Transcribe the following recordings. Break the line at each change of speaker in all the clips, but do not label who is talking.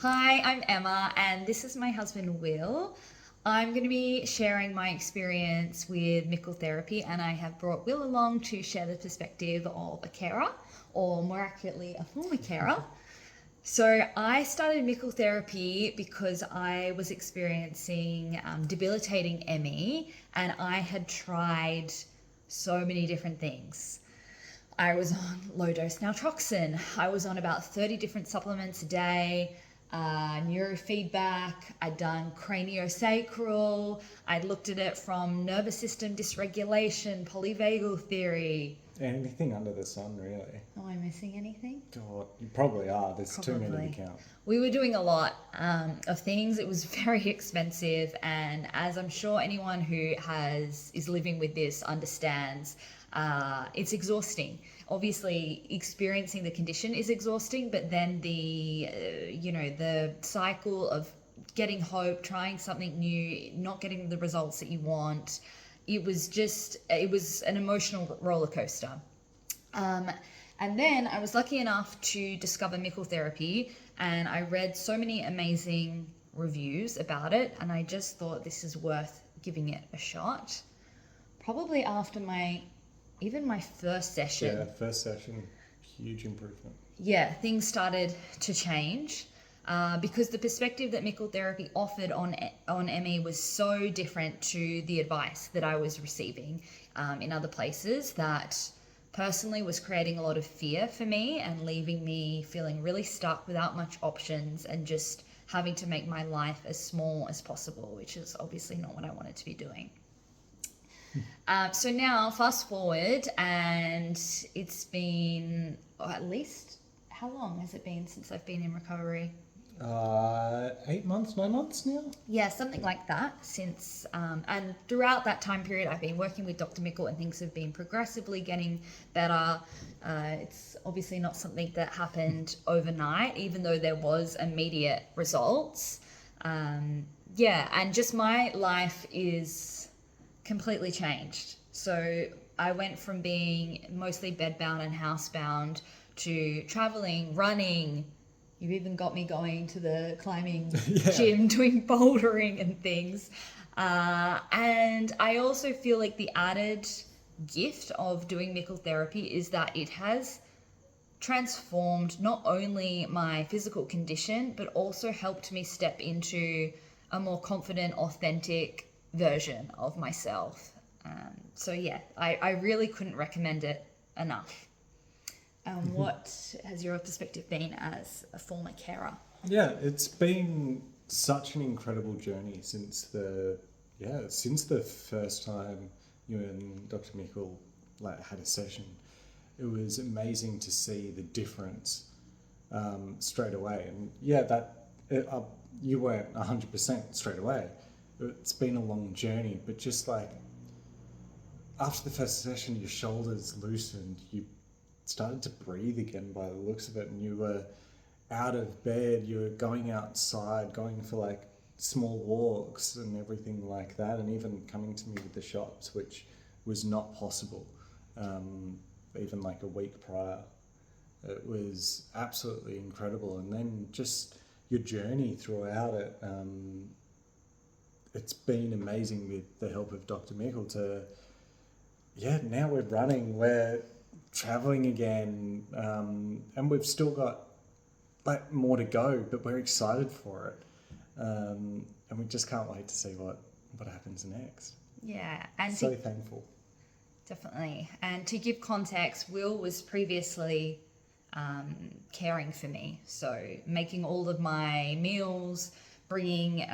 Hi, I'm Emma, and this is my husband Will. I'm going to be sharing my experience with Mickel Therapy, and I have brought Will along to share the perspective of a carer, or more accurately, a former carer. So I started Mickel Therapy because I was experiencing debilitating ME, and I had tried so many different things. I was on low dose naltrexone. I was on about 30 different supplements a day, neurofeedback. I'd done craniosacral. I'd looked at it from nervous system dysregulation, polyvagal theory.
Anything under the sun, really.
Am I missing anything?
God, you probably are. There's too many to count.
We were doing a lot of things. It was very expensive, and as I'm sure anyone who is living with this understands, it's exhausting. Obviously, experiencing the condition is exhausting, but then the cycle of getting hope, trying something new, not getting the results that you want, it was an emotional roller coaster. And then I was lucky enough to discover Mickel Therapy, and I read so many amazing reviews about it, and I just thought this is worth giving it a shot. Probably after my first session.
Yeah, first session, huge improvement.
Yeah, things started to change. Because the perspective that Mickel Therapy offered on ME was so different to the advice that I was receiving in other places, that personally was creating a lot of fear for me and leaving me feeling really stuck without much options and just having to make my life as small as possible, which is obviously not what I wanted to be doing. So now, fast forward, and it's been at least, how long has it been since I've been in recovery?
8 months, 9 months now?
Yeah, something like that. Since and throughout that time period, I've been working with Dr. Mickel, and things have been progressively getting better. It's obviously not something that happened overnight, even though there was immediate results. And just my life is completely changed. So I went from being mostly bedbound and housebound to traveling, running. You've even got me going to the climbing gym, doing bouldering and things. And I also feel like the added gift of doing Mickel Therapy is that it has transformed not only my physical condition, but also helped me step into a more confident, authentic version of myself. I really couldn't recommend it enough. What has your perspective been as a former carer?
Yeah, it's been such an incredible journey since the first time you and Dr. Mickel had a session. It was amazing to see the difference straight away. And you weren't 100% straight away. It's been a long journey, but just like after the first session, your shoulders loosened, you started to breathe again by the looks of it, and you were out of bed, you were going outside, going for like small walks and everything like that, and even coming to me with the shots, which was not possible even like a week prior. It was absolutely incredible. And then just your journey throughout it, it's been amazing with the help of Dr. Mickel now we're running, we're traveling again, and we've still got more to go, but we're excited for it, and we just can't wait to see what happens next.
Yeah, and
so thankful.
Definitely. And to give context, Will was previously caring for me, so making all of my meals, bringing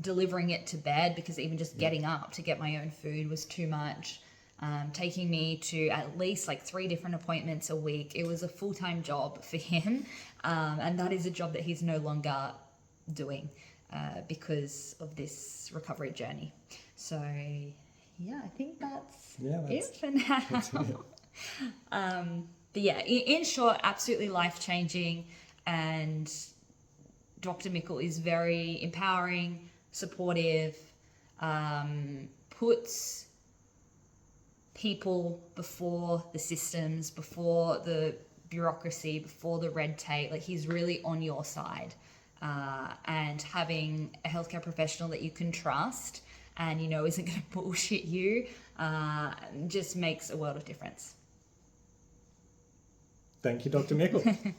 delivering it to bed, because even just getting up to get my own food was too much. Taking me to at least 3 different appointments a week. It was a full-time job for him, and that is a job that he's no longer doing because of this recovery journey. So I think that's it for now.
That's it.
But in short, absolutely life-changing, and Dr. Mickel is very empowering, supportive, puts people before the systems, before the bureaucracy, before the red tape. Like, he's really on your side. And having a healthcare professional that you can trust and isn't going to bullshit you just makes a world of difference.
Thank you, Dr. Mickel.